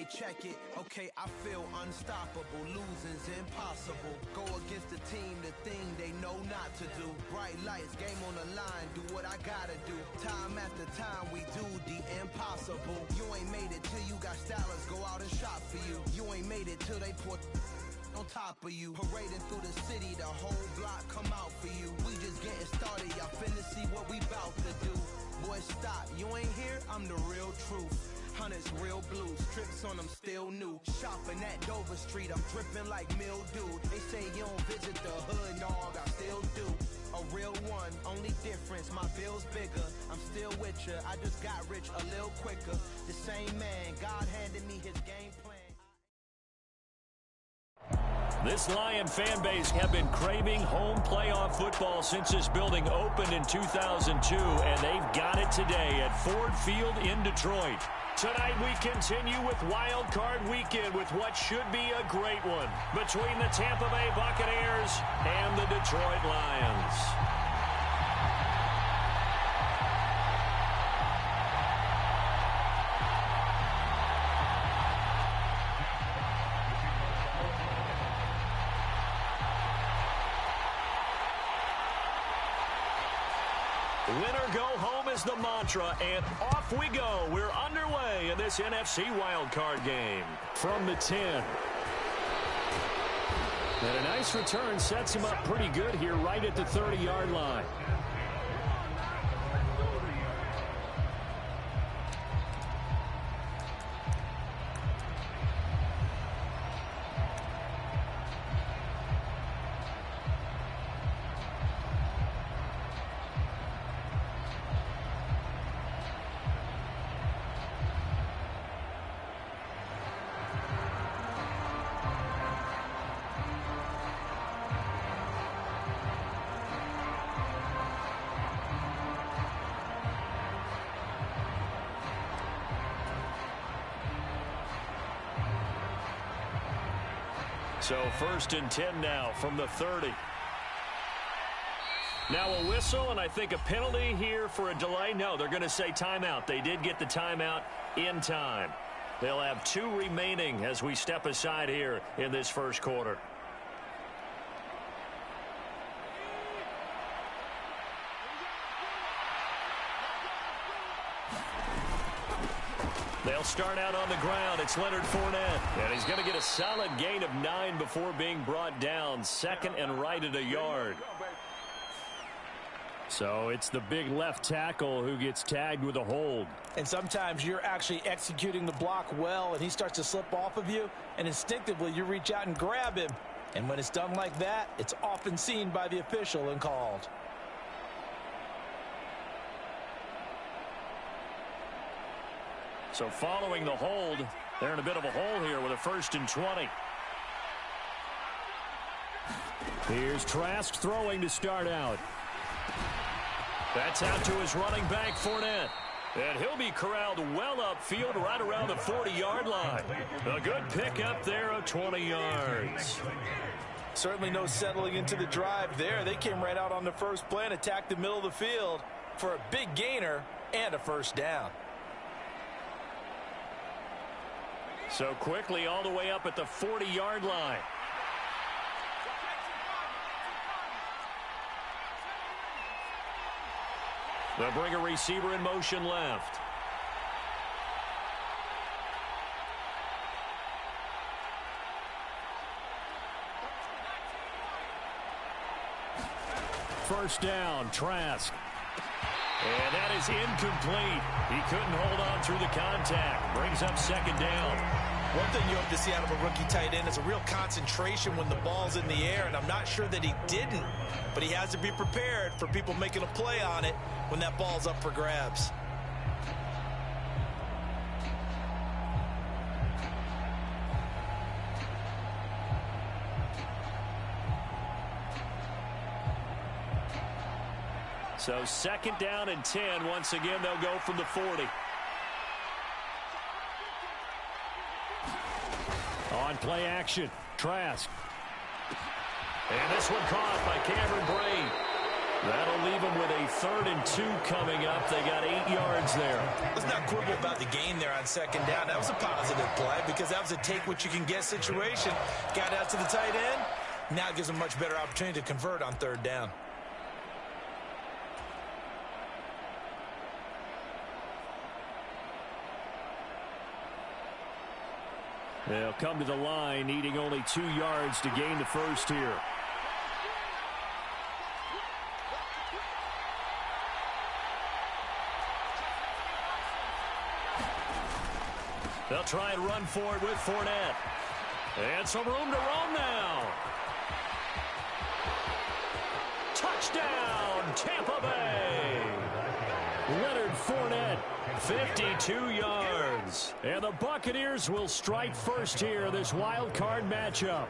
Hey, check it. Okay, I feel unstoppable. Losing's impossible. Go against the team, the thing they know not to do. Bright lights, game on the line. Do what I gotta do. Time after time, we do the impossible. You ain't made it till you got stylers go out and shop for you. You ain't made it till they put on top of you. Parading through the city, the whole block come out for you. We just getting started, y'all finna see what we bout to do. Boy, stop, you ain't here, I'm the real truth. Hunters, real blues, strips on them still new. Shopping at Dover Street, I'm dripping like mildew. They say you don't visit the hood, dog, I still do. A real one, only difference, my bill's bigger. I'm still with ya, I just got rich a little quicker. The same man, God handed me his game plan. This Lion fan base have been craving home playoff football since this building opened in 2002, and they've got it today at Ford Field in Detroit. Tonight we continue with Wild Card Weekend with what should be a great one between the Tampa Bay Buccaneers and the Detroit Lions. Winner go home is the mantra, and off we go. We're underway in this NFC wildcard game. From the 10. And a nice return sets him up pretty good here right at the 30-yard line. So 1st and 10 now from the 30. Now a whistle, and I think a penalty here for a delay. No, they're going to say timeout. They did get the timeout in time. They'll have 2 remaining as we step aside here in this first quarter. They'll start out on the ground. It's Leonard Fournette. And he's going to get a solid gain of 9 before being brought down. 2nd and right at a yard. So it's the big left tackle who gets tagged with a hold. And sometimes you're actually executing the block well, and he starts to slip off of you, and instinctively you reach out and grab him. And when it's done like that, it's often seen by the official and called. So following the hold, they're in a bit of a hole here with a 1st and 20. Here's Trask throwing to start out. That's out to his running back, Fournette. And he'll be corralled well upfield right around the 40-yard line. A good pickup there of 20 yards. Certainly no settling into the drive there. They came right out on the first play and attacked the middle of the field for a big gainer and a 1st down. So quickly all the way up at the 40-yard line. They'll bring a receiver in motion left. First down, Trask. And that is incomplete. He couldn't hold on through the contact. Brings up 2nd down. One thing you hope to see out of a rookie tight end is a real concentration when the ball's in the air, and I'm not sure that he didn't, but he has to be prepared for people making a play on it when that ball's up for grabs. So 2nd down and 10. Once again, they'll go from the 40. On play action, Trask. And this one caught by Cameron Brate. That'll leave them with a 3rd and 2 coming up. They got 8 yards there. Let's not quibble about the gain there on 2nd down. That was a positive play because that was a take-what-you-can-get situation. Got out to the tight end. Now gives them a much better opportunity to convert on 3rd down. They'll come to the line, needing only 2 yards to gain the first here. They'll try and run for it with Fournette. And some room to roam now. Touchdown, Tampa Bay. Leonard Fournette, 52 yards. And the Buccaneers will strike first here, this wild card matchup.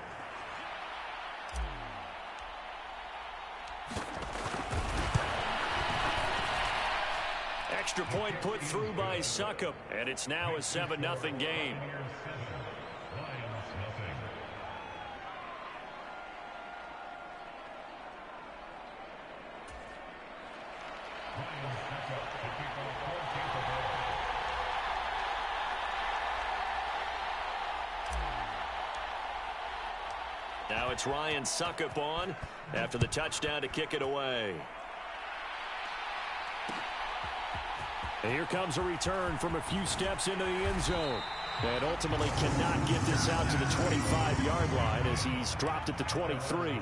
Extra point put through by Succop, and it's now a 7-0 game. Now it's Ryan Succop on after the touchdown to kick it away. And here comes a return from a few steps into the end zone. And ultimately cannot get this out to the 25-yard line as he's dropped at the 23.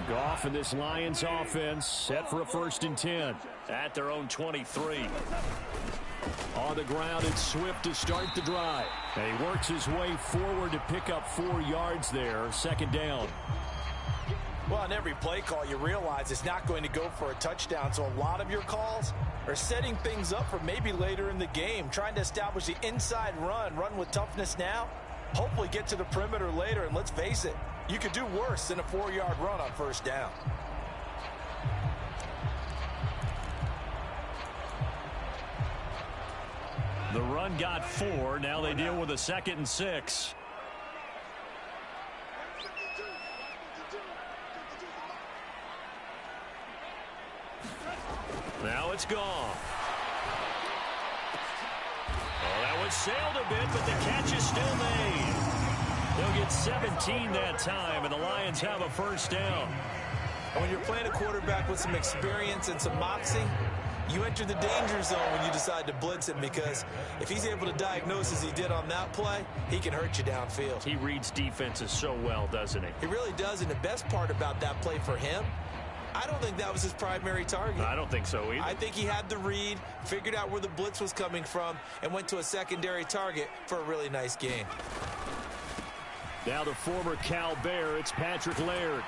Goff and this Lions offense set for a 1st and 10 at their own 23. On the ground, it's Swift to start the drive. And he works his way forward to pick up 4 yards there, 2nd down. Well, on every play call, you realize it's not going to go for a touchdown, so a lot of your calls are setting things up for maybe later in the game, trying to establish the inside run with toughness now, hopefully get to the perimeter later, and let's face it, you could do worse than a 4-yard run on 1st down. The run got 4. Now they deal with a 2nd and 6. Now it's gone. Oh, that one sailed a bit, but the catch is still made. They'll get 17 that time, and the Lions have a 1st down. And when you're playing a quarterback with some experience and some moxie, you enter the danger zone when you decide to blitz him, because if he's able to diagnose as he did on that play, he can hurt you downfield. He reads defenses so well, doesn't he? He really does, and the best part about that play for him, I don't think that was his primary target. I don't think so either. I think he had the read, figured out where the blitz was coming from, and went to a secondary target for a really nice gain. Now the former Cal Bear, it's Patrick Laird.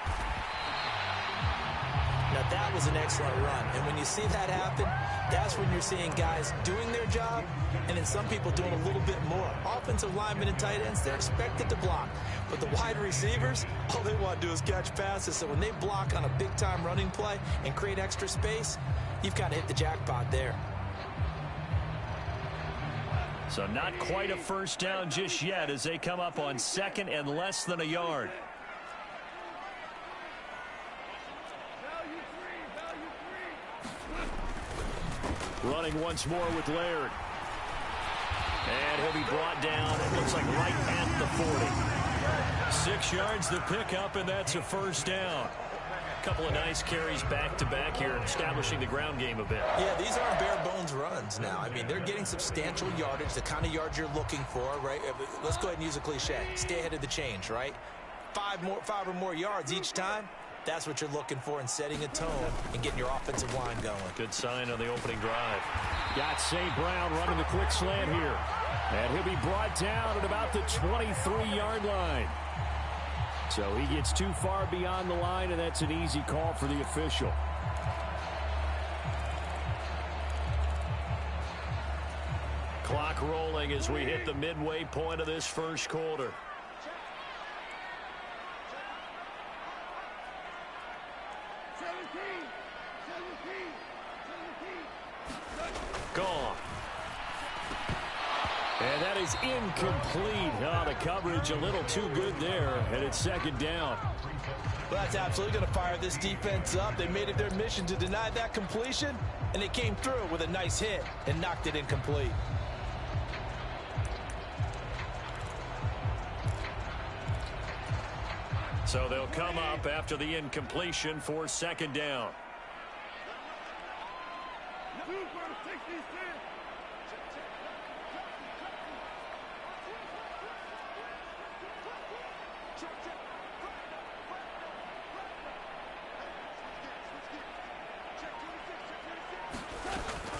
Now that was an excellent run, and when you see that happen, that's when you're seeing guys doing their job, and then some people doing a little bit more. Offensive linemen and tight ends, they're expected to block, but the wide receivers, all they want to do is catch passes, so when they block on a big-time running play and create extra space, you've kind of hit the jackpot there. So not quite a 1st down just yet as they come up on 2nd and less than a yard. Running once more with Laird. And he'll be brought down, it looks like right at the 40. 6 yards the pickup, and that's a 1st down. A couple of nice carries back-to-back here, establishing the ground game a bit. Yeah, these aren't bare-bones runs now. I mean, they're getting substantial yardage, the kind of yards you're looking for, right? Let's go ahead and use a cliche. Stay ahead of the change, right? 5 or more yards each time. That's what you're looking for in setting a tone and getting your offensive line going. Good sign on the opening drive. Got St. Brown running the quick slant here. And he'll be brought down at about the 23-yard line. So he gets too far beyond the line, and that's an easy call for the official. Clock rolling as we hit the midway point of this 1st quarter. Gone. And that is incomplete. Oh, the coverage a little too good there, and it's second down. Well, that's absolutely going to fire this defense up. They made it their mission to deny that completion, and they came through with a nice hit and knocked it incomplete. So they'll come up after the incompletion for second down.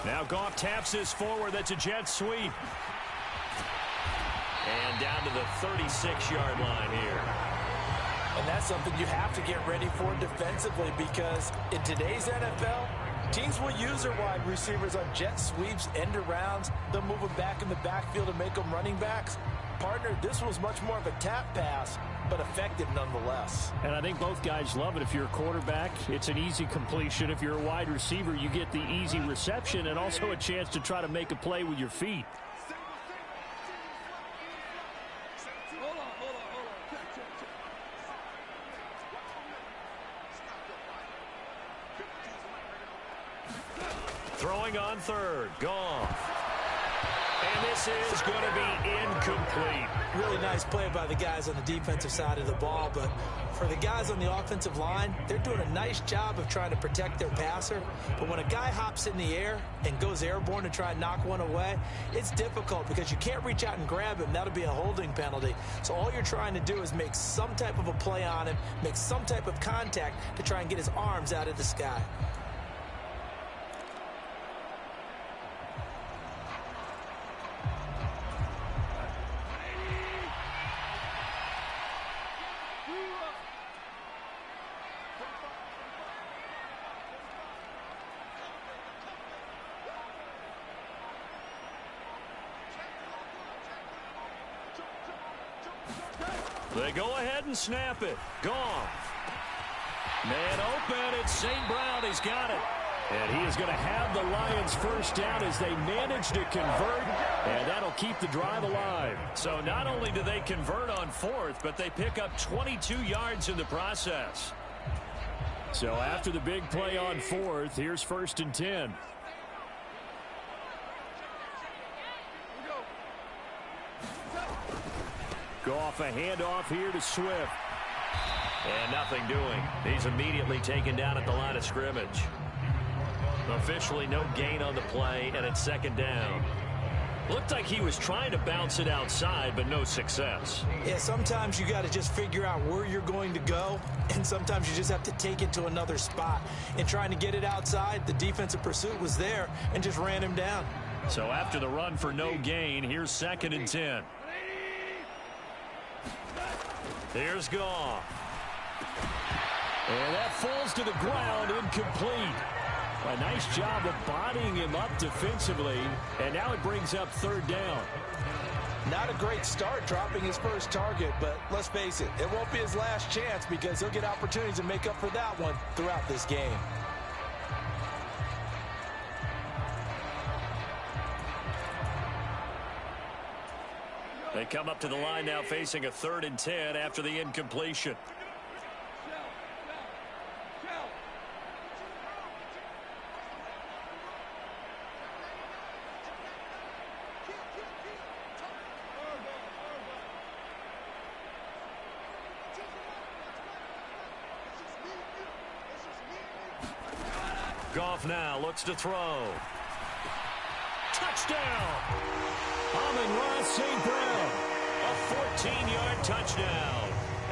Now Goff taps this forward. That's a jet sweep. And down to the 36-yard line here. And that's something you have to get ready for defensively, because in today's NFL, teams will use their wide receivers on jet sweeps, end arounds. They'll move them back in the backfield and make them running backs. Partner, this was much more of a tap pass, but effective nonetheless. And I think both guys love it. If you're a quarterback, it's an easy completion. If you're a wide receiver, you get the easy reception and also a chance to try to make a play with your feet. Throwing on third. Gone. And this is going to be incomplete. Really nice play by the guys on the defensive side of the ball, but for the guys on the offensive line, they're doing a nice job of trying to protect their passer. But when a guy hops in the air and goes airborne to try and knock one away, it's difficult because you can't reach out and grab him. That'll be a holding penalty. So all you're trying to do is make some type of a play on him, make some type of contact to try and get his arms out of the sky. They go ahead and snap it. Gone. Man open. It's St. Brown. He's got it. And he is going to have the Lions first down as they manage to convert. And that'll keep the drive alive. So not only do they convert on fourth, but they pick up 22 yards in the process. So after the big play on fourth, here's 1st and 10. Goff a handoff here to Swift. And nothing doing. He's immediately taken down at the line of scrimmage. Officially no gain on the play, and it's second down. Looked like he was trying to bounce it outside, but no success. Yeah, sometimes you got to just figure out where you're going to go, and sometimes you just have to take it to another spot. In trying to get it outside, the defensive pursuit was there and just ran him down. So after the run for no gain, here's 2nd and 10. Here's Goff. And that falls to the ground, incomplete. A nice job of bodying him up defensively, and now it brings up 3rd down. Not a great start dropping his first target, but let's face it, it won't be his last chance because he'll get opportunities to make up for that one throughout this game. They come up to the line now facing a 3rd and 10 after the incompletion. Goff now looks to throw. Touchdown! Amon-Ra St. Brown, a 14-yard touchdown.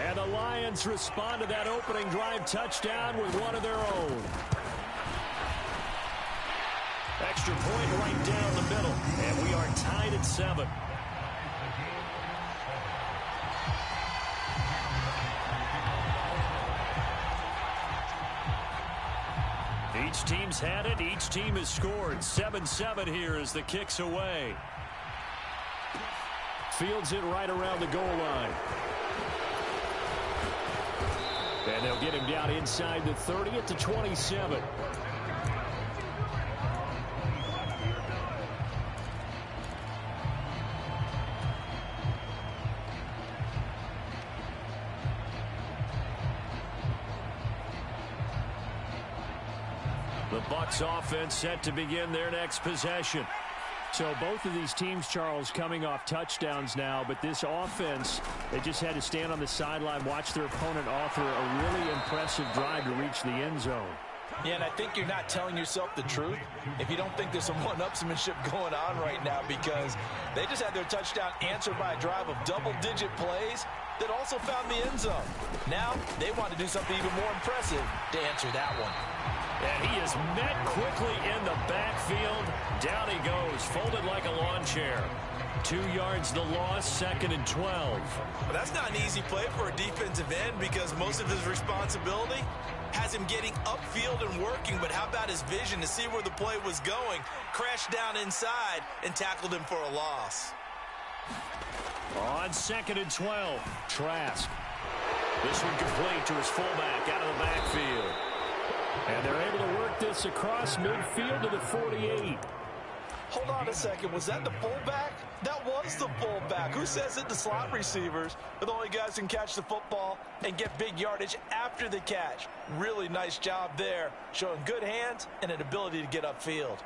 And the Lions respond to that opening drive touchdown with one of their own. Extra point right down the middle, and we are tied at 7. Each team's had it. Each team has scored. 7-7 here as the kick's away. Fields it right around the goal line. And And they'll get him down inside the 30 at the 27. The Bucs offense set to begin their next possession. So both of these teams, Charles, coming off touchdowns now, but this offense, they just had to stand on the sideline, watch their opponent author a really impressive drive to reach the end zone. Yeah, and I think you're not telling yourself the truth if you don't think there's some one-upsmanship going on right now, because they just had their touchdown answered by a drive of double-digit plays that also found the end zone. Now they want to do something even more impressive to answer that one. And he is met quickly in the backfield. Down he goes, folded like a lawn chair. 2 yards the loss, 2nd and 12. Well, that's not an easy play for a defensive end, because most of his responsibility has him getting upfield and working. But how about his vision to see where the play was going? Crashed down inside and tackled him for a loss. On 2nd and 12, Trask. This one complete to his fullback out of the backfield. And they're able to work this across midfield to the 48. Hold on a second. Was that the fullback? That was the fullback. Who says it? The slot receivers are the only guys who can catch the football and get big yardage after the catch. Really nice job there, showing good hands and an ability to get upfield.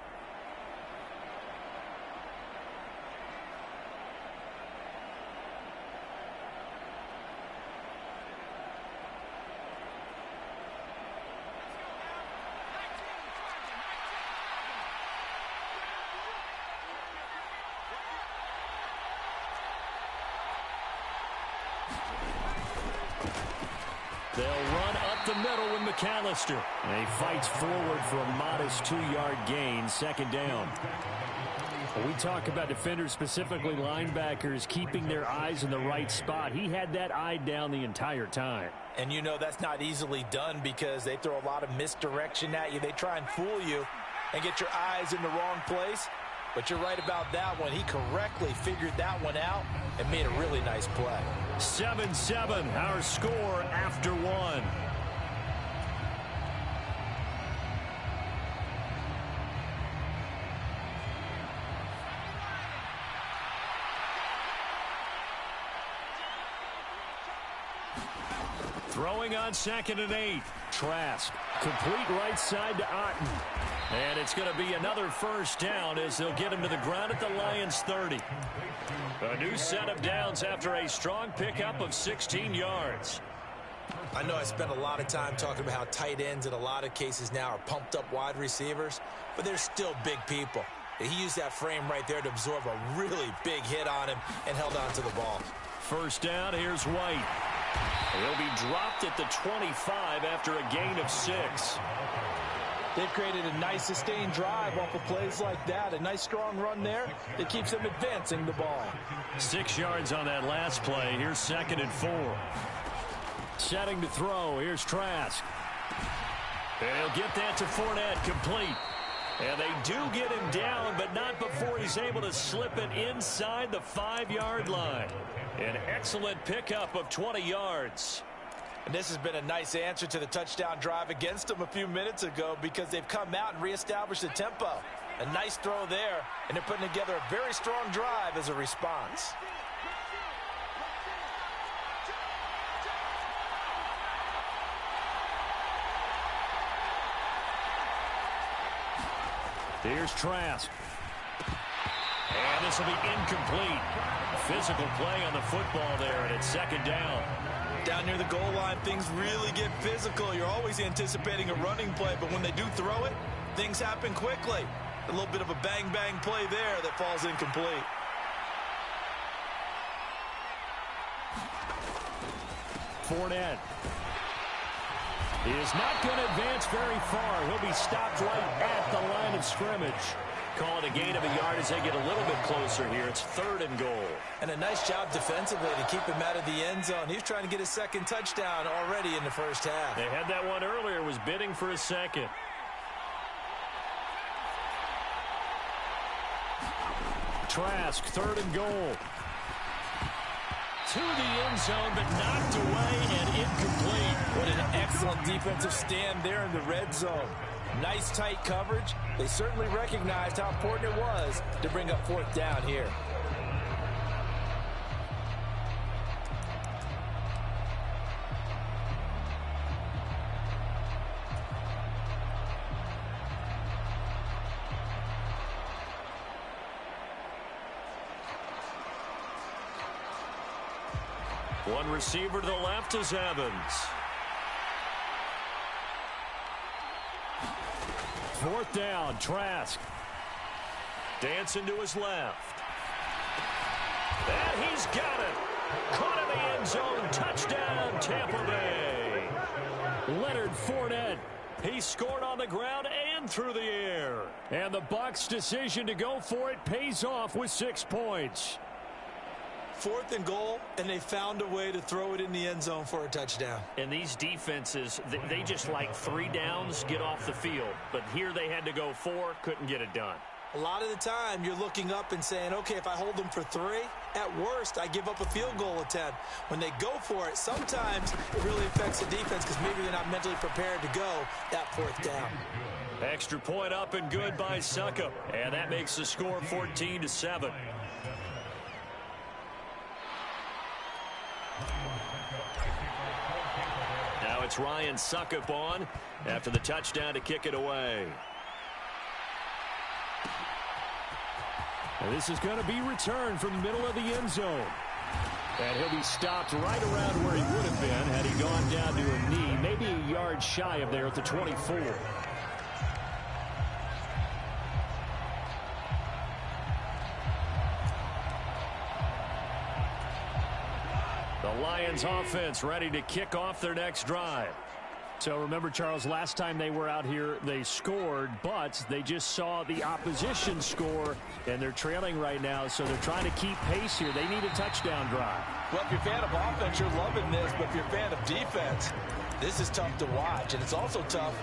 They'll run up the middle with McAllister. And he fights forward for a modest 2-yard gain, 2nd down. When we talk about defenders, specifically linebackers, keeping their eyes in the right spot, he had that eye down the entire time. And you know that's not easily done, because they throw a lot of misdirection at you. They try and fool you and get your eyes in the wrong place. But you're right about that one. He correctly figured that one out and made a really nice play. 7-7, our score after 1. Throwing on 2nd and 8. Trask. Complete right side to Otten. And it's going to be another first down as they'll get him to the ground at the Lions' 30. A new set of downs after a strong pickup of 16 yards. I know I spent a lot of time talking about how tight ends in a lot of cases now are pumped up wide receivers, but they're still big people. He used that frame right there to absorb a really big hit on him and held on to the ball. First down, here's White. He'll be dropped at the 25 after a gain of 6. They've created a nice sustained drive off of plays like that. A nice strong run there that keeps them advancing the ball. 6 yards on that last play. Here's 2nd and 4. Setting to throw. Here's Trask. And he'll get that to Fournette, complete. And they do get him down, but not before he's able to slip it inside the 5-yard line. An excellent pickup of 20 yards. And this has been a nice answer to the touchdown drive against them a few minutes ago, because they've come out and reestablished the tempo. A nice throw there, and they're putting together a very strong drive as a response. Here's Trask. And this will be incomplete. Physical play on the football there, and it's 2nd down. Down near the goal line, things really get physical. You're always anticipating a running play, but when they do throw it, things happen quickly. A little bit of a bang-bang play there that falls incomplete. Fournette. He is not going to advance very far. He'll be stopped right at the line of scrimmage. Call it a gain of a yard as they get a little bit closer here. It's 3rd and goal. And a nice job defensively to keep him out of the end zone. He was trying to get his 2nd touchdown already in the first half. They had that one earlier, was bidding for a 2nd. Trask, 3rd and goal. to the end zone, but knocked away and incomplete. What an excellent defensive stand there in the red zone. Nice tight coverage. They certainly recognized how important it was to bring up fourth down here. One receiver to the left is Evans. Fourth down, Trask. Dancing to his left. And he's got it. Caught in the end zone. Touchdown, Tampa Bay. Leonard Fournette. He scored on the ground and through the air. And the Bucs' decision to go for it pays off with 6 points. Fourth and goal, and they found a way to throw it in the end zone for a touchdown. And these defenses, they just like 3 downs, get off the field. But here they had to go 4, couldn't get it done. A lot of the time, you're looking up and saying, okay, if I hold them for 3, at worst, I give up a field goal attempt. When they go for it, sometimes it really affects the defense because maybe they're not mentally prepared to go that fourth down. Extra point up and good by Suckup. And that makes the score 14-7. Now it's Ryan Suckup on after the touchdown to kick it away. And this is going to be returned from the middle of the end zone. And he'll be stopped right around where he would have been had he gone down to a knee, maybe a yard shy of there at the 24. The Lions offense ready to kick off their next drive. So remember, Charles, last time they were out here, they scored, but they just saw the opposition score, and they're trailing right now, so they're trying to keep pace here. They need a touchdown drive. Well, if you're a fan of offense, you're loving this, but if you're a fan of defense, this is tough to watch, and it's also tough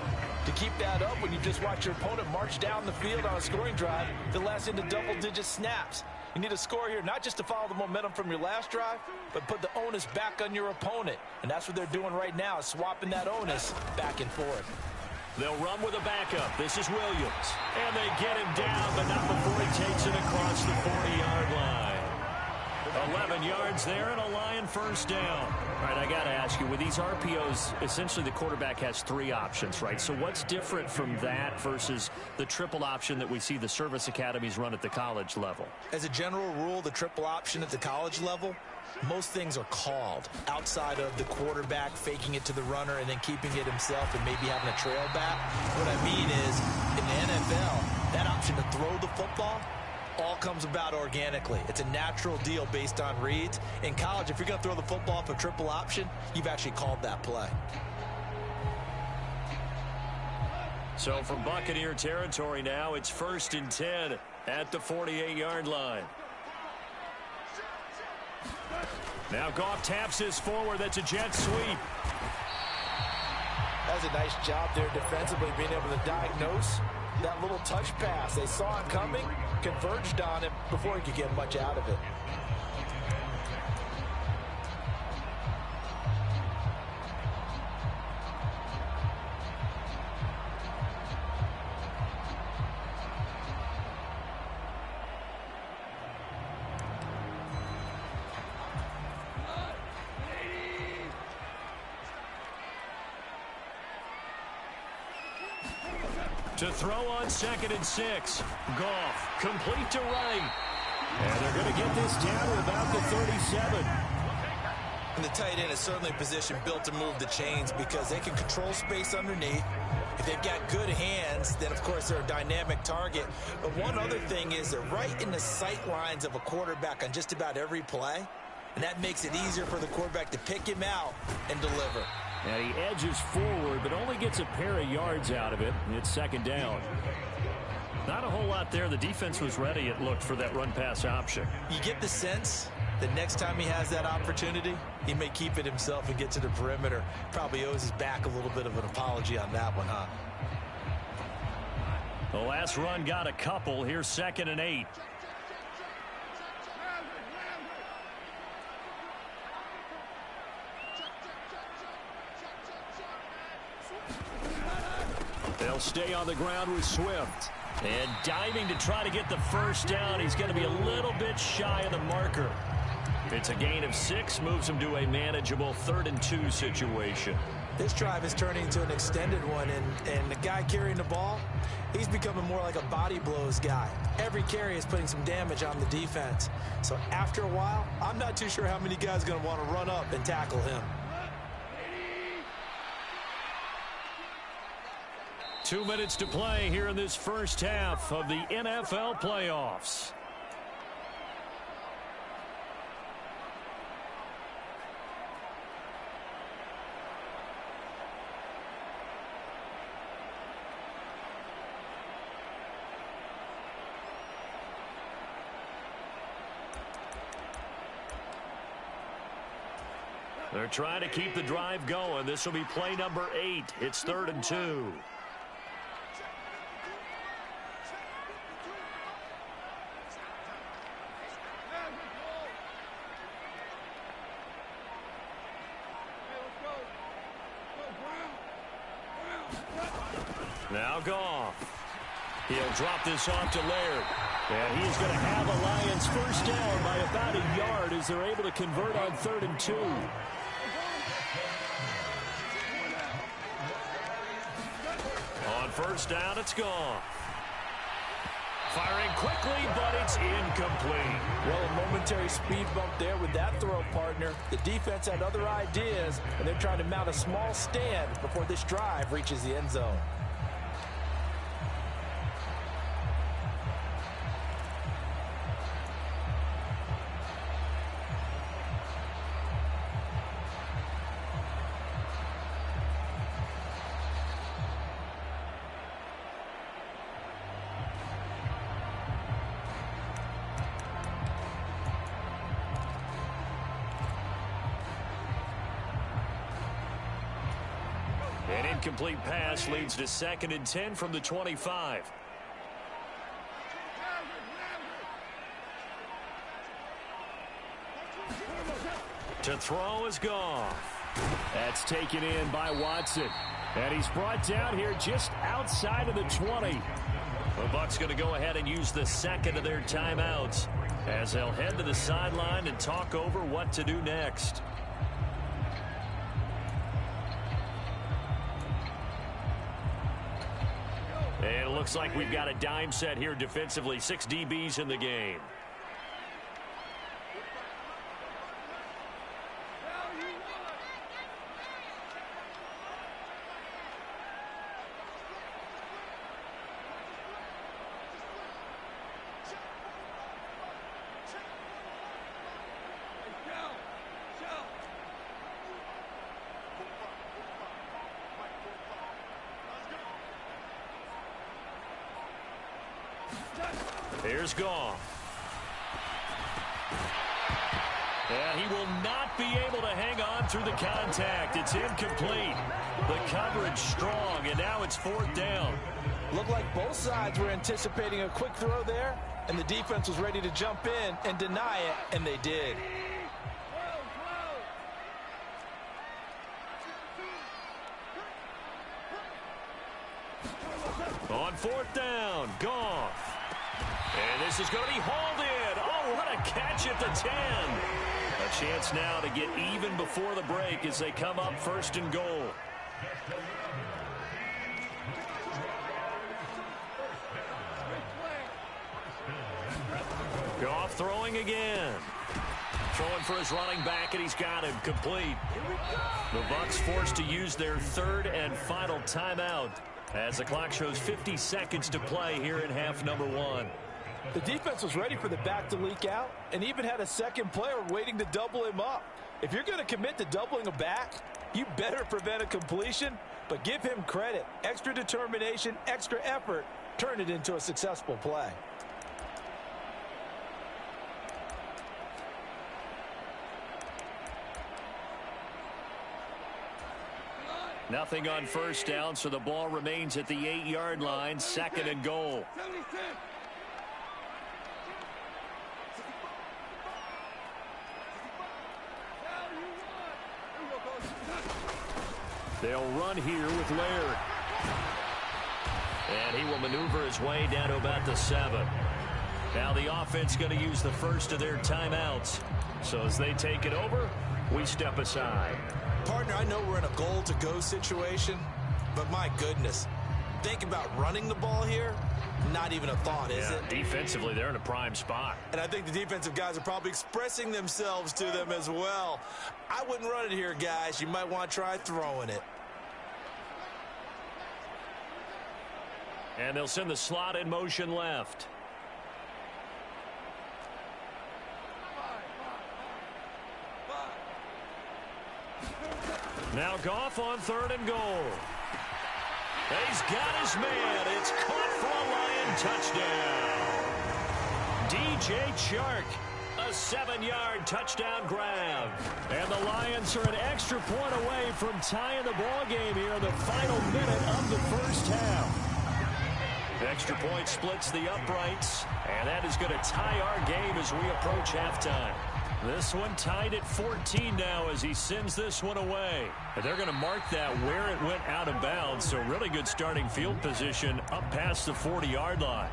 to keep that up when you just watch your opponent march down the field on a scoring drive that lasts into double-digit snaps. You need a score here, not just to follow the momentum from your last drive, but put the onus back on your opponent. And that's what they're doing right now, swapping that onus back and forth. They'll run with a backup. This is Williams. And they get him down, but not before he takes it across the 40-yard line. 11 yards there and a Lion first down. All right, I got to ask you, with these RPOs, essentially the quarterback has 3 options, right? So what's different from that versus the triple option that we see the service academies run at the college level? As a general rule, the triple option at the college level, most things are called outside of the quarterback faking it to the runner and then keeping it himself and maybe having a trail back. What I mean is, in the NFL, that option to throw the football all comes about organically. It's a natural deal based on reads. In college, if you're going to throw the football for triple option, you've actually called that play. So from Buccaneer territory now, it's 1st and 10 at the 48-yard line. Now Goff taps his forward. That's a jet sweep. That was a nice job there defensively, being able to diagnose that little touch pass. They saw it coming, converged on it before he could get much out of it. To throw on 2nd and 6. Goff complete to right. And they're going to get this down to about the 37. And the tight end is certainly a position built to move the chains because they can control space underneath. If they've got good hands, then of course they're a dynamic target. But one other thing is they're right in the sight lines of a quarterback on just about every play. And that makes it easier for the quarterback to pick him out and deliver. And he edges forward, but only gets a pair of yards out of it. It's 2nd down. Not a whole lot there. The defense was ready, it looked, for that run-pass option. You get the sense that next time he has that opportunity, he may keep it himself and get to the perimeter. Probably owes his back a little bit of an apology on that one, huh? The last run got a couple. Here's 2nd and 8. stay on the ground with Swift. And diving to try to get the first down. He's going to be a little bit shy of the marker. It's a gain of 6, moves him to a manageable 3rd and 2 situation. This drive is turning into an extended one, and the guy carrying the ball, he's becoming more like a body blows guy. Every carry is putting some damage on the defense. So after a while, I'm not too sure how many guys are going to want to run up and tackle him. 2 minutes to play here in this first half of the NFL playoffs. They're trying to keep the drive going. This will be play number 8. It's 3rd and 2. Now Goff. He'll drop this off to Laird. And he's going to have a Lions first down by about a yard as they're able to convert on 3rd and 2. On first down, it's Goff. Firing quickly, but it's incomplete. Well, a momentary speed bump there with that throw, partner. The defense had other ideas, and they're trying to mount a small stand before this drive reaches the end zone. An incomplete pass leads to 2nd and 10 from the 25. To throw is Goff. That's taken in by Watson. And he's brought down here just outside of the 20. The Bucs going to go ahead and use the 2nd of their timeouts as they'll head to the sideline and talk over what to do next. And it looks like we've got a dime set here defensively. 6 DBs in the game. Here's Goff. And he will not be able to hang on through the contact. It's incomplete. The coverage strong, and now it's 4th down. Looked like both sides were anticipating a quick throw there, and the defense was ready to jump in and deny it, and they did. On 4th down, Goff. And this is going to be hauled in. Oh, what a catch at the 10. A chance now to get even before the break as they come up 1st and goal. Goff throwing again. Throwing for his running back, and he's got him complete. The Bucs forced to use their 3rd and final timeout as the clock shows 50 seconds to play here in half number 1. The defense was ready for the back to leak out and even had a second player waiting to double him up. If you're going to commit to doubling a back, you better prevent a completion, but give him credit. Extra determination, extra effort, turn it into a successful play. Nothing on first down, so the ball remains at the 8-yard line, 2nd and goal. They'll run here with Laird. And he will maneuver his way down to about the 7. Now the offense going to use the first of their timeouts. So as they take it over, we step aside. Partner, I know we're in a goal-to-go situation, but my goodness, think about running the ball here. Not even a thought, is it? Defensively, they're in a prime spot. And I think the defensive guys are probably expressing themselves to them as well. I wouldn't run it here, guys. You might want to try throwing it. And they'll send the slot in motion left. Now Goff on 3rd and goal. He's got his man. It's caught for a Lion touchdown. DJ Chark, a 7-yard touchdown grab. And the Lions are an extra point away from tying the ball game here in the final minute of the first half. Extra point splits the uprights, and that is going to tie our game as we approach halftime. This one tied at 14 now as he sends this one away. And they're going to mark that where it went out of bounds, so really good starting field position up past the 40-yard line.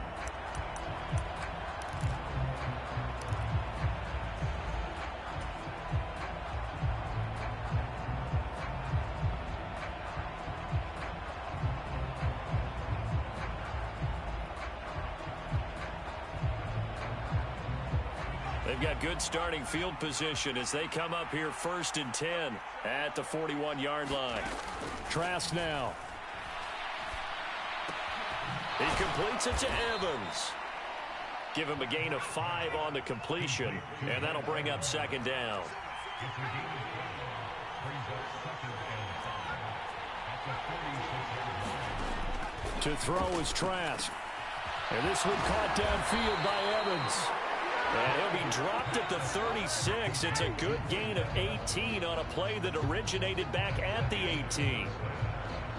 They've got good starting field position as they come up here 1st and 10 at the 41-yard line. Trask now. He completes it to Evans. Give him a gain of 5 on the completion, and that'll bring up 2nd down. To throw is Trask. And this one caught downfield by Evans. And he'll be dropped at the 36. It's a good gain of 18 on a play that originated back at the 18.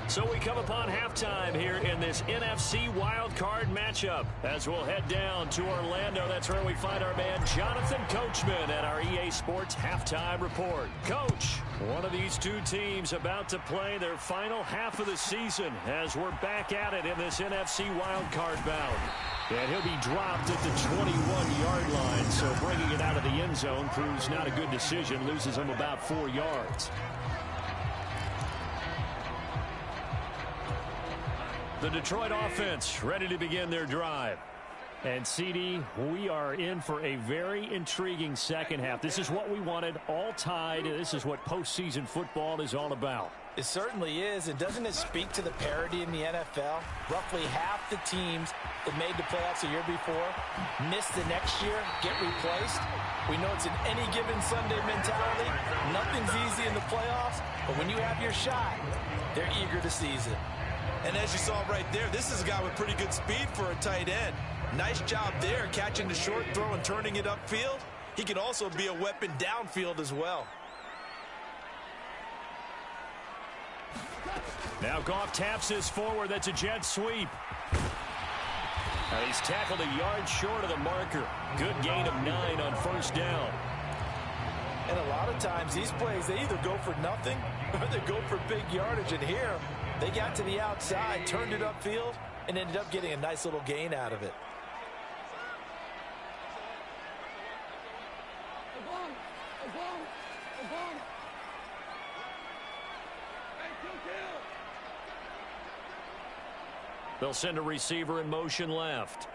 So we come upon halftime here in this NFC wildcard matchup as we'll head down to Orlando. That's where we find our man Jonathan Coachman at our EA Sports Halftime Report. Coach, one of these two teams about to play their final half of the season as we're back at it in this NFC wildcard bout. And he'll be dropped at the 21-yard line, so bringing it out of the end zone proves not a good decision, loses him about 4 yards. The Detroit offense ready to begin their drive. And, CD, we are in for a very intriguing second half. This is what we wanted, all tied. This is what postseason football is all about. It certainly is, and doesn't it speak to the parity in the NFL? Roughly half the teams that made the playoffs a year before miss the next year, get replaced. We know it's an any given Sunday mentality. Nothing's easy in the playoffs, but when you have your shot, they're eager to seize it. And as you saw right there, this is a guy with pretty good speed for a tight end. Nice job there, catching the short throw and turning it upfield. He can also be a weapon downfield as well. Now Goff taps this forward. That's a jet sweep. Now he's tackled a yard short of the marker. Good gain of 9 on 1st down. And a lot of times these plays, they either go for nothing or they go for big yardage. And here, they got to the outside, turned it upfield, and ended up getting a nice little gain out of it. They'll send a receiver in motion left.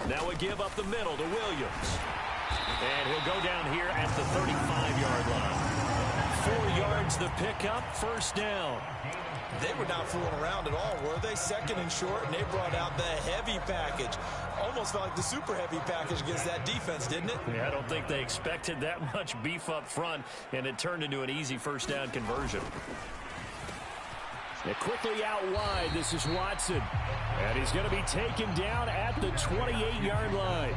Now a give up the middle to Williams. And he'll go down here at the 35-yard line. 4 yards the pickup, 1st down. They were not fooling around at all, were they? 2nd and short, and they brought out the heavy package. Almost felt like the super heavy package against that defense, didn't it? Yeah, I don't think they expected that much beef up front, and it turned into an easy 1st down conversion. And quickly out wide, this is Watson. And he's going to be taken down at the 28-yard line.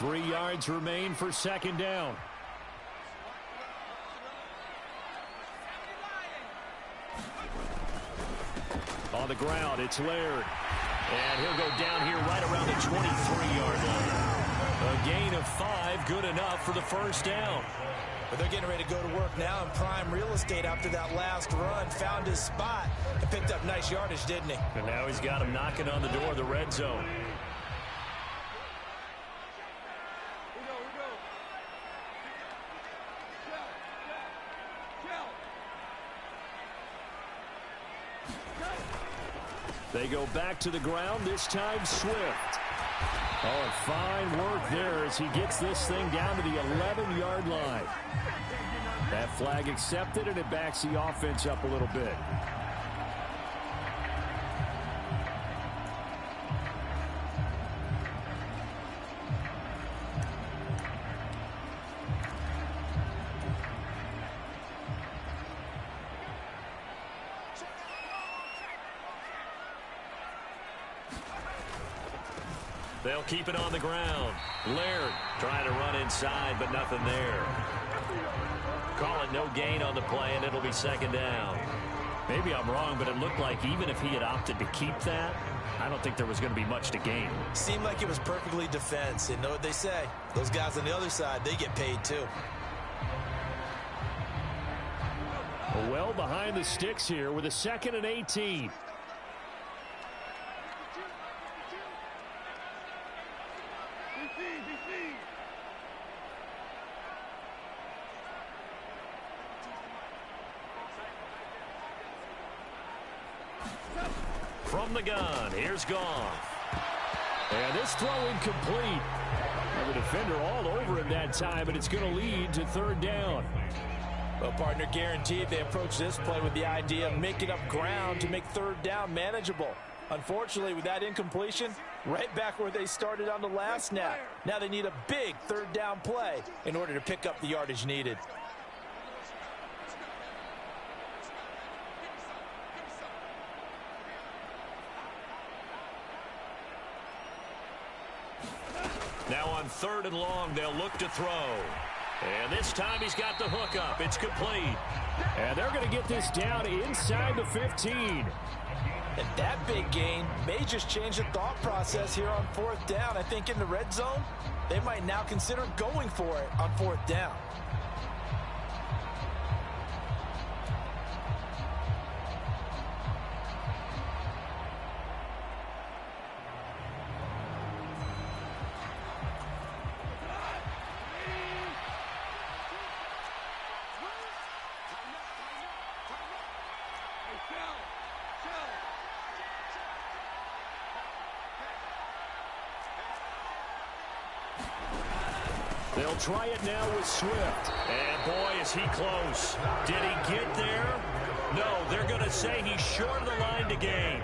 3 yards remain for second down. On the ground, it's Laird. And he'll go down here right around the 23-yard line. A gain of 5, good enough for the first down. But they're getting ready to go to work now in prime real estate after that last run. Found his spot and picked up nice yardage, didn't he? And now he's got him knocking on the door of the red zone. They go back to the ground, this time Swift. Oh, and fine work there as he gets this thing down to the 11-yard line. That flag accepted, and it backs the offense up a little bit. They'll keep it on the ground. Laird trying to run inside, but nothing there. Call it no gain on the play, and it'll be second down. Maybe I'm wrong, but it looked like even if he had opted to keep that, I don't think there was going to be much to gain. Seemed like it was perfectly defense. And know what they say? Those guys on the other side, they get paid too. Well behind the sticks here with a 2nd and 18. From the gun, here's Goff. And this throw incomplete. And the defender all over him that time, but it's going to lead to 3rd down. Well, partner, guaranteed they approach this play with the idea of making up ground to make 3rd down manageable. Unfortunately, with that incompletion, right back where they started on the last snap. Now they need a big 3rd down play in order to pick up the yardage needed. Now on 3rd and long, they'll look to throw. And this time he's got the hook up. It's complete. And they're going to get this down inside the 15. And that big gain may just change the thought process here on 4th down. I think in the red zone, they might now consider going for it on 4th down. They'll try it now with Swift. And boy, is he close. Did he get there? No, they're going to say he's short of the line to gain.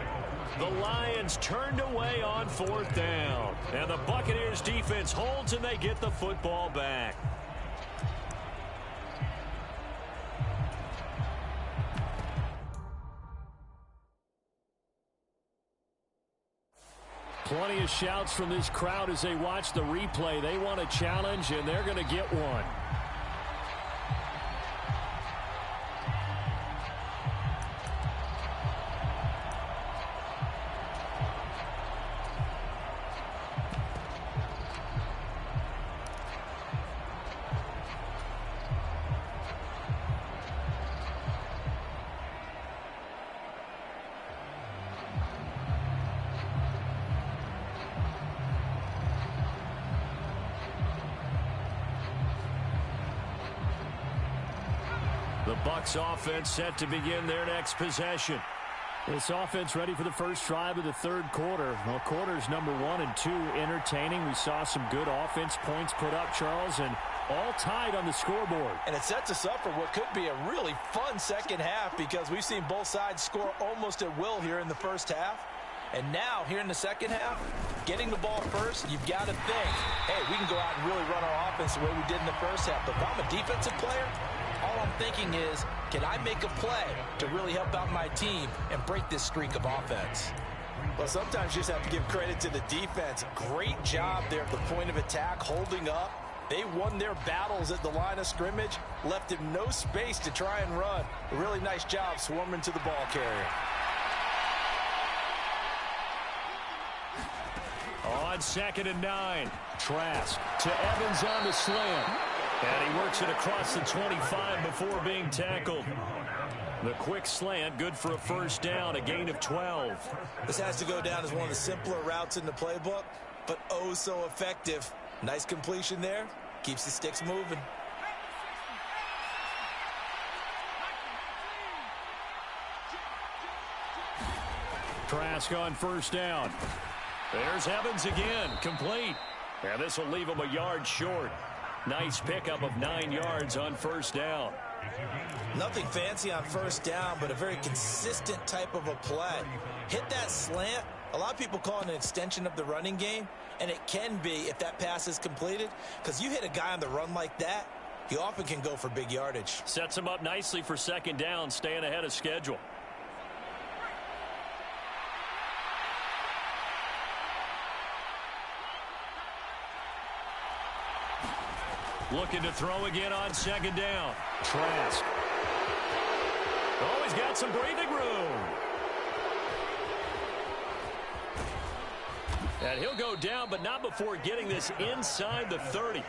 The Lions turned away on 4th down. And the Buccaneers defense holds and they get the football back. Plenty of shouts from this crowd as they watch the replay. They want a challenge, and they're going to get one. The Bucs offense set to begin their next possession. This offense ready for the first drive of the 3rd quarter. Well, quarters number 1 and 2 entertaining. We saw some good offense points put up, Charles, and all tied on the scoreboard. And it sets us up for what could be a really fun second half because we've seen both sides score almost at will here in the first half. And now, here in the second half, getting the ball first, you've got to think, hey, we can go out and really run our offense the way we did in the first half. But if I'm a defensive player, all I'm thinking is, can I make a play to really help out my team and break this streak of offense? Well, sometimes you just have to give credit to the defense. Great job there at the point of attack, holding up. They won their battles at the line of scrimmage, left him no space to try and run. A really nice job swarming to the ball carrier. On 2nd and 9, Trask to Evans on the slant. And he works it across the 25 before being tackled. The quick slant, good for a first down, a gain of 12. This has to go down as one of the simpler routes in the playbook, but oh so effective. Nice completion there. Keeps the sticks moving. Trask on first down. There's Evans again, complete. And this will leave him a yard short. Nice pickup of 9 yards on first down. Nothing fancy on first down, but a very consistent type of a play. Hit that slant. A lot of people call it an extension of the running game, and it can be if that pass is completed, because you hit a guy on the run like that, he often can go for big yardage. Sets him up nicely for second down, staying ahead of schedule. Looking to throw again on second down. Trask. Oh, he's got some breathing room. And he'll go down, but not before getting this inside the 30.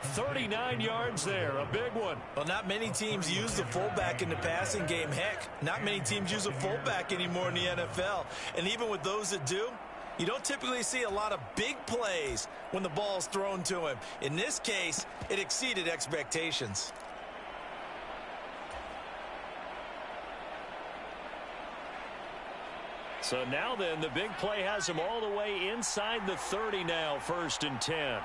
39 yards there, a big one. Well, not many teams use the fullback in the passing game. Heck, not many teams use a fullback anymore in the NFL. And even with those that do, you don't typically see a lot of big plays when the ball's thrown to him. In this case, it exceeded expectations. So now then, the big play has him all the way inside the 30 now, 1st and 10.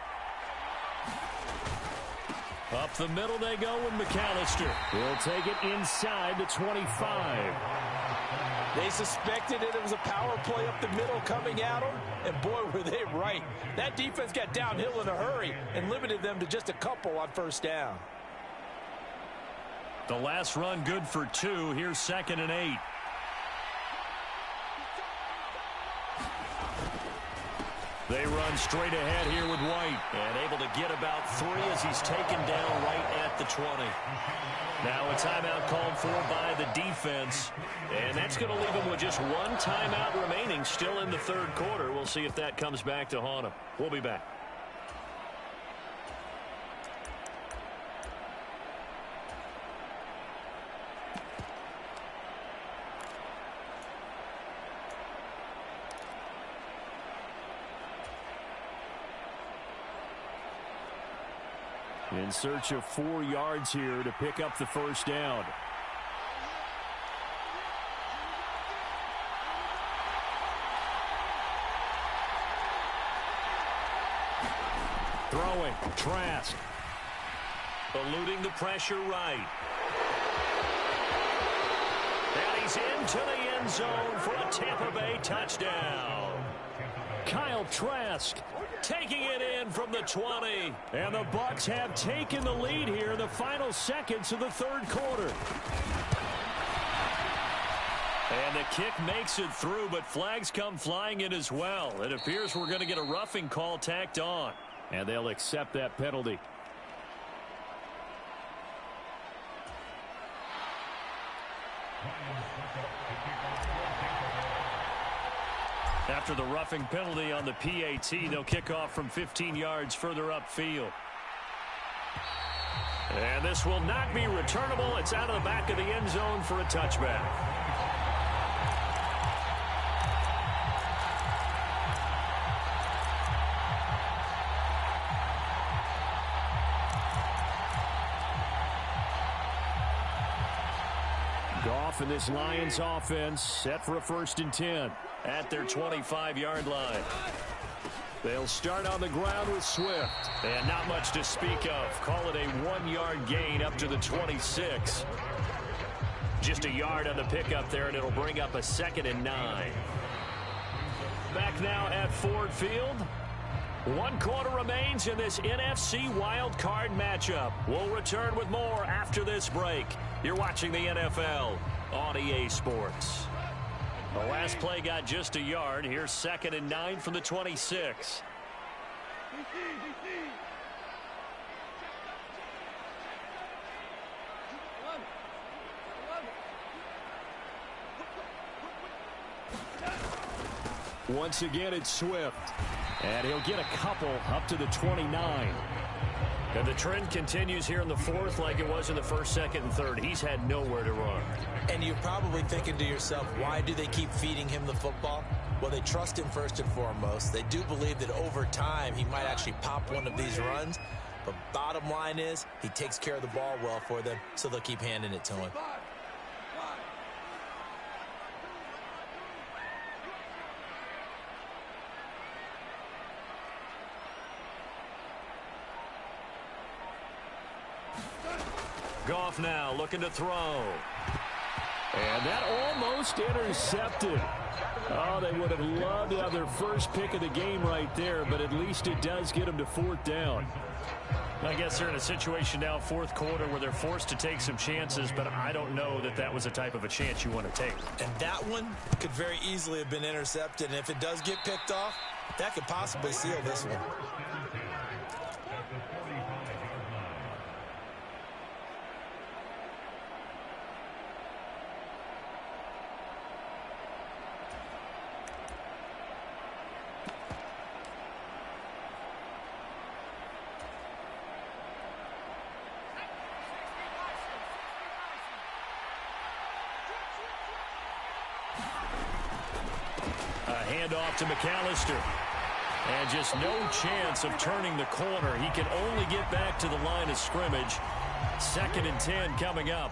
Up the middle they go with McAllister. He'll take it inside the 25. They suspected it was a power play up the middle coming at them, and boy, were they right. That defense got downhill in a hurry and limited them to just a couple on first down. The last run good for 2. Here's 2nd and 8. They run straight ahead here with White, and able to get about 3 as he's taken down right at the 20. Now a timeout called for by the defense, and that's going to leave him with just 1 timeout remaining still in the 3rd quarter. We'll see if that comes back to haunt him. We'll be back. In search of 4 yards here to pick up the first down. Throwing, Trask. Eluding the pressure right. And he's into the end zone for a Tampa Bay touchdown. Kyle Trask taking it in from the 20. And the Bucs have taken the lead here in the final seconds of the 3rd quarter. And the kick makes it through, but flags come flying in as well. It appears we're going to get a roughing call tacked on. And they'll accept that penalty. After the roughing penalty on the PAT, they'll kick off from 15 yards further upfield. And this will not be returnable. It's out of the back of the end zone for a touchback. Goff and this Lions offense set for a 1st and 10 at their 25-yard line. They'll start on the ground with Swift. And not much to speak of. Call it a 1-yard gain up to the 26. Just a yard on the pickup there, and it'll bring up a 2nd and 9. Back now at Ford Field. 1 quarter remains in this NFC wild card matchup. We'll return with more after this break. You're watching the NFL on EA Sports. The last play got just a yard. Here's 2nd and 9 from the 26. Once again, it's Swift. And he'll get a couple up to the 29. And the trend continues here in the 4th like it was in the 1st, 2nd, and 3rd. He's had nowhere to run. And you're probably thinking to yourself, why do they keep feeding him the football? Well, they trust him first and foremost. They do believe that over time he might actually pop one of these runs. But bottom line is he takes care of the ball well for them, so they'll keep handing it to him. Goff now looking to throw. And that almost intercepted. Oh, they would have loved to have their first pick of the game right there, but at least it does get them to 4th down. I guess they're in a situation now, 4th quarter, where they're forced to take some chances, but I don't know that that was the type of a chance you want to take. And that one could very easily have been intercepted, and if it does get picked off, that could possibly seal this one. Handoff to McAllister. And just no chance of turning the corner. He can only get back to the line of scrimmage. 2nd and 10 coming up.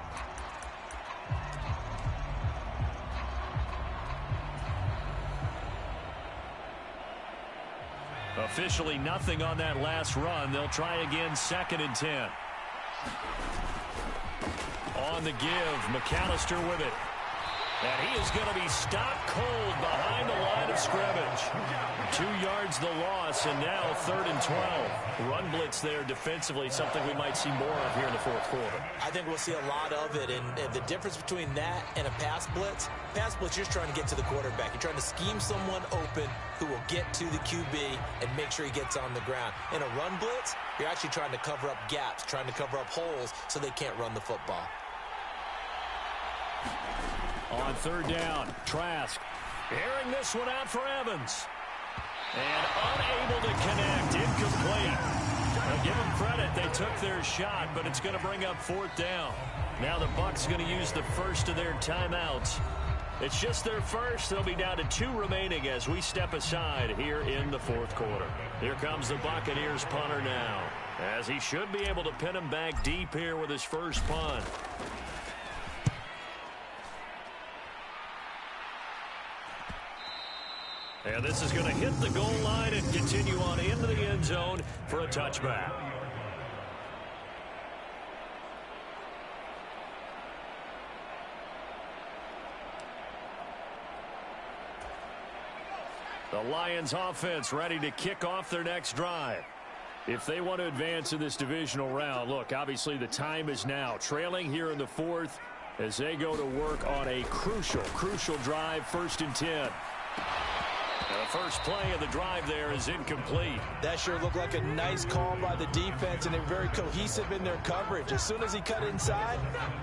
Officially nothing on that last run. They'll try again, 2nd and 10. On the give, McAllister with it. And he is going to be stopped cold behind the line of scrimmage. 2 yards the loss, and now 3rd and 12. Run blitz there defensively, something we might see more of here in the 4th quarter. I think we'll see a lot of it, and the difference between that and a pass blitz, you're just trying to get to the quarterback. You're trying to scheme someone open who will get to the QB and make sure he gets on the ground. In a run blitz, you're actually trying to cover up gaps, trying to cover up holes so they can't run the football. On 3rd down, Trask airing this one out for Evans. And unable to connect, incomplete. Now give them credit, they took their shot, but it's going to bring up 4th down. Now the Bucs going to use the first of their timeouts. It's just their first. They'll be down to 2 remaining as we step aside here in the 4th quarter. Here comes the Buccaneers punter now, as he should be able to pin him back deep here with his first punt. And this is going to hit the goal line and continue on into the end zone for a touchback. The Lions offense ready to kick off their next drive. If they want to advance in this divisional round, look, obviously the time is now. Trailing here in the 4th as they go to work on a crucial drive, 1st and 10. The first play of the drive there is incomplete. That sure looked like a nice call by the defense, and they're very cohesive in their coverage. As soon as he cut inside,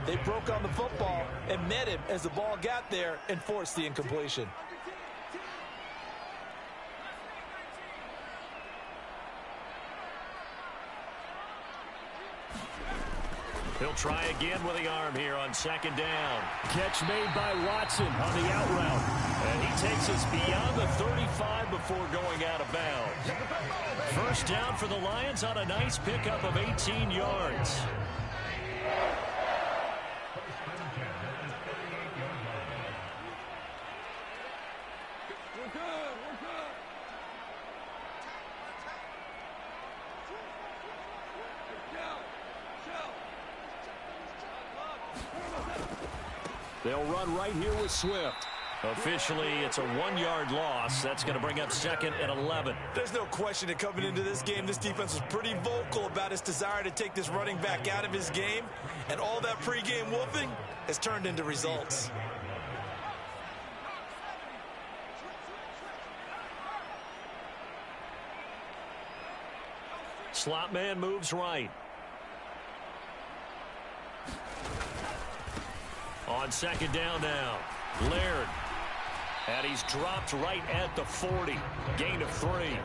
they broke on the football and met him as the ball got there and forced the incompletion. He'll try again with the arm here on 2nd down. Catch made by Watson on the out route. And he takes us beyond the 35 before going out of bounds. First down for the Lions on a nice pickup of 18 yards. They'll run right here with Swift. Officially, it's a 1-yard loss. That's going to bring up 2nd and 11. There's no question that coming into this game, this defense was pretty vocal about its desire to take this running back out of his game. And all that pregame wolfing has turned into results. slot man moves right. On second down now, Laird. And he's dropped right at the 40. Gain of 3.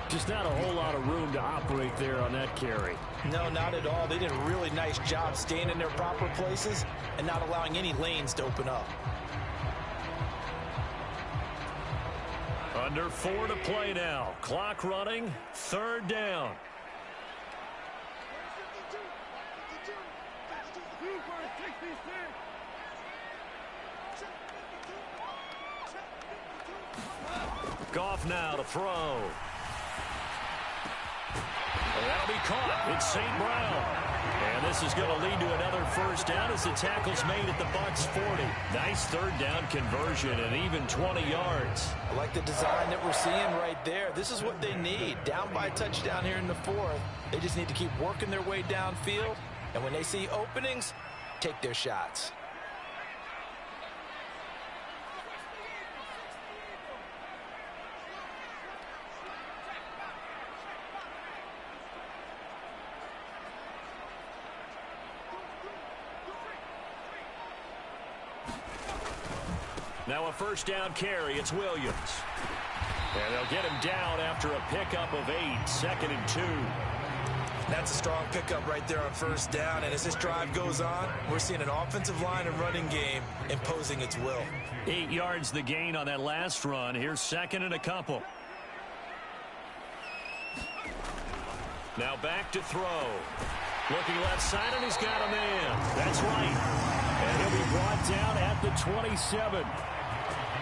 Just not a whole lot of room to operate there on that carry. No, not at all. They did a really nice job staying in their proper places and not allowing any lanes to open up. Under 4 to play now. Clock running. Third down. Goff now to throw. And that'll be caught. It's St. Brown. And this is going to lead to another first down as the tackle's made at the Bucs 40. Nice third down conversion and even 20 yards. I like the design that we're seeing right there. This is what they need. Down by a touchdown here in the 4th. They just need to keep working their way downfield. And when they see openings, take their shots. Now a first down carry. It's Williams. And they'll get him down after a pickup of 8. 2nd and 2. That's a strong pickup right there on first down. And as this drive goes on, we're seeing an offensive line and running game imposing its will. 8 yards the gain on that last run. Here's 2nd and a couple. Now back to throw. Looking left side, and he's got a man. That's right. And he'll be brought down at the 27.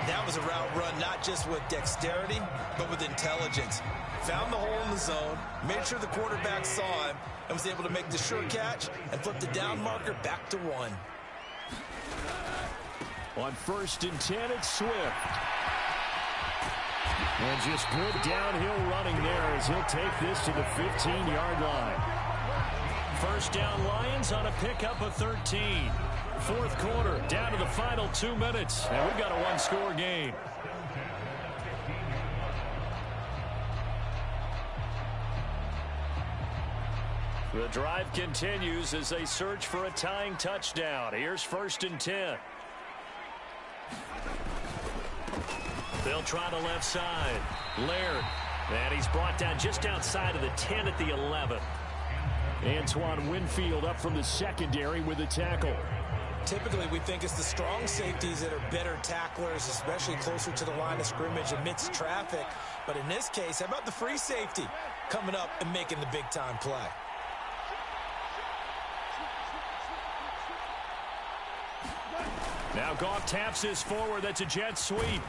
That was a route run not just with dexterity, but with intelligence. Found the hole in the zone, made sure the quarterback saw him, and was able to make the sure catch and flip the down marker back to 1. On 1st and 10, it's Swift. And just good downhill running there as he'll take this to the 15-yard line. First down Lions on a pickup of 13. 4th quarter, down to the final 2 minutes. And we've got a one-score game. The drive continues as they search for a tying touchdown. Here's 1st and 10. They'll try the left side. Laird. And he's brought down just outside of the 10 at the 11. Antoine Winfield up from the secondary with a tackle. Typically, we think it's the strong safeties that are better tacklers, especially closer to the line of scrimmage amidst traffic. But in this case, how about the free safety coming up and making the big-time play? Now Goff taps his forward. That's a jet sweep.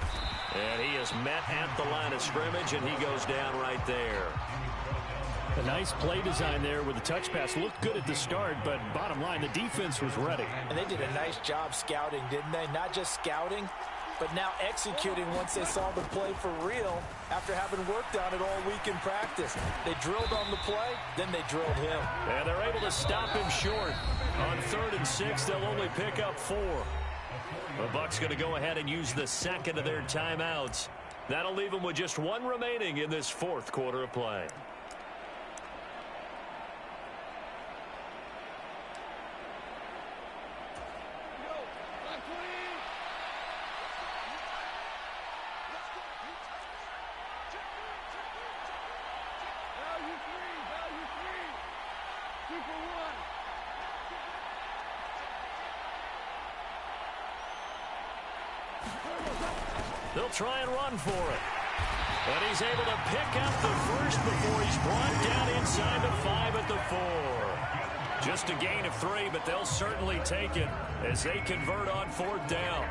And he is met at the line of scrimmage, and he goes down right there. A nice play design there with the touch pass. Looked good at the start, but bottom line, the defense was ready. And they did a nice job scouting, didn't they? Not just scouting, but now executing once they saw the play for real after having worked on it all week in practice. They drilled on the play, then they drilled him. And they're able to stop him short. On 3rd and 6, they'll only pick up 4. The Bucs going to go ahead and use the second of their timeouts. That'll leave them with just 1 remaining in this 4th quarter of play. They'll try and run for it. But he's able to pick up the first before he's brought down inside the 5 at the 4. Just a gain of 3, but they'll certainly take it as they convert on 4th down.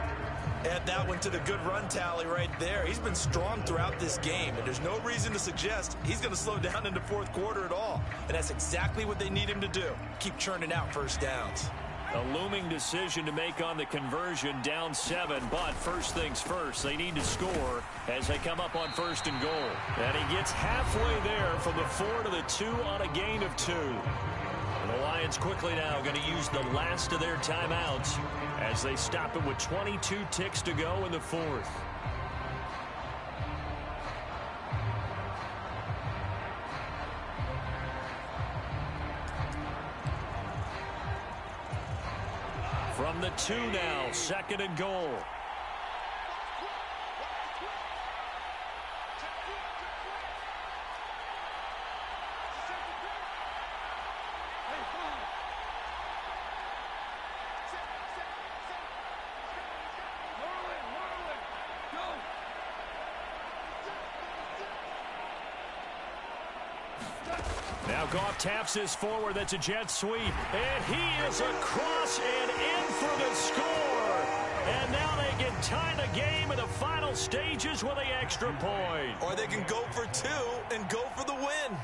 Add that one to the good run tally right there. He's been strong throughout this game, and there's no reason to suggest he's going to slow down in the 4th quarter at all. And that's exactly what they need him to do. Keep churning out first downs. A looming decision to make on the conversion, down 7, but first things first, they need to score as they come up on 1st and goal. And he gets halfway there from the 4 to the 2 on a gain of 2. And the Lions quickly now going to use the last of their timeouts as they stop it with 22 ticks to go in the 4th. From the 2 now, 2nd and goal. Now Goff taps this forward. That's a jet sweep. And he is across and in for the score. And now they can tie the game in the final stages with the extra point. Or they can go for 2 and go for the win.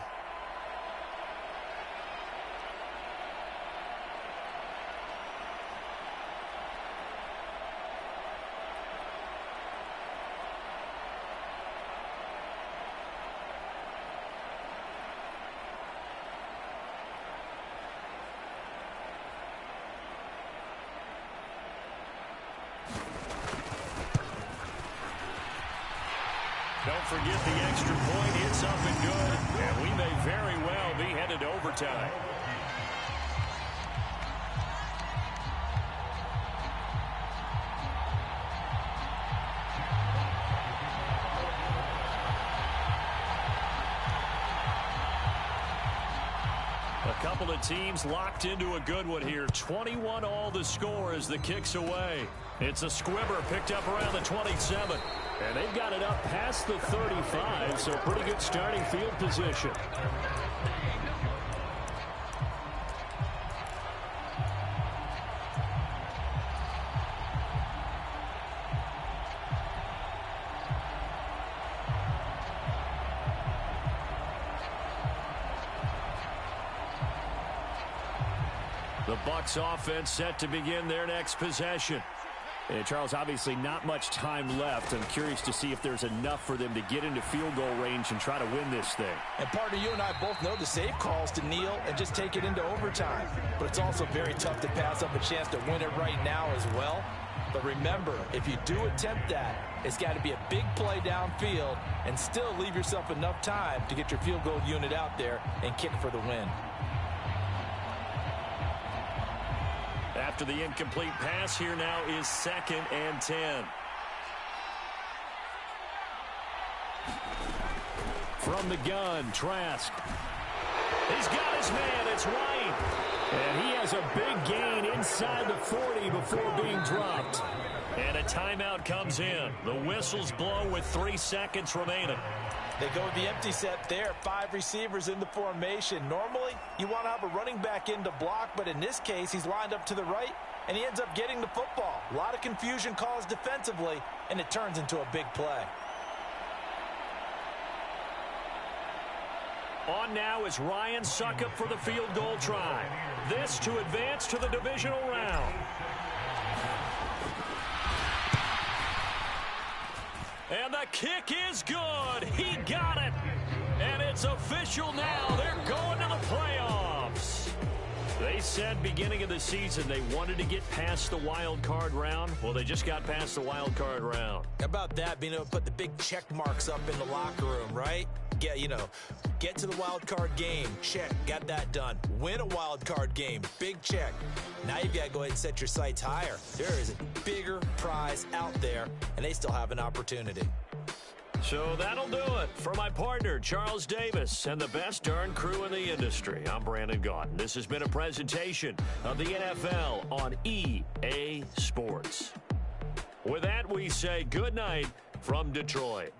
Don't forget the extra point. It's up and good. And we may very well be headed to overtime. A couple of teams locked into a good one here. 21 all the score as the kick's away. It's a squibber picked up around the 27. And they've got it up past the 35, so pretty good starting field position. The Bucs offense set to begin their next possession. And Charles, obviously not much time left. I'm curious to see if there's enough for them to get into field goal range and try to win this thing. And partner, you and I both know the safe calls to kneel and just take it into overtime. But it's also very tough to pass up a chance to win it right now as well. But remember, if you do attempt that, it's got to be a big play downfield and still leave yourself enough time to get your field goal unit out there and kick for the win. After the incomplete pass, here now is 2nd and 10. From the gun, Trask. He's got his man. It's White. And he has a big gain inside the 40 before being dropped. And a timeout comes in. The whistles blow with 3 seconds remaining. They go with the empty set there. 5 receivers in the formation. Normally, you want to have a running back in to block, but in this case, he's lined up to the right, and he ends up getting the football. A lot of confusion caused defensively, and it turns into a big play. On now is Ryan Succop for the field goal try. This to advance to the divisional round. And the kick is good. He got it. And it's official now. They're going to the playoffs. They said beginning of the season they wanted to get past the wild card round. Well, they just got past the wild card round. How about that, being able to put the big check marks up in the locker room, right? Yeah, you know, get to the wild card game. Check. Got that done. Win a wild card game. Big check. Now you've got to go ahead and set your sights higher. There is a bigger prize out there, and they still have an opportunity. So that'll do it for my partner, Charles Davis, and the best darn crew in the industry. I'm Brandon Gaudin. This has been a presentation of the NFL on EA Sports. With that, we say good night from Detroit.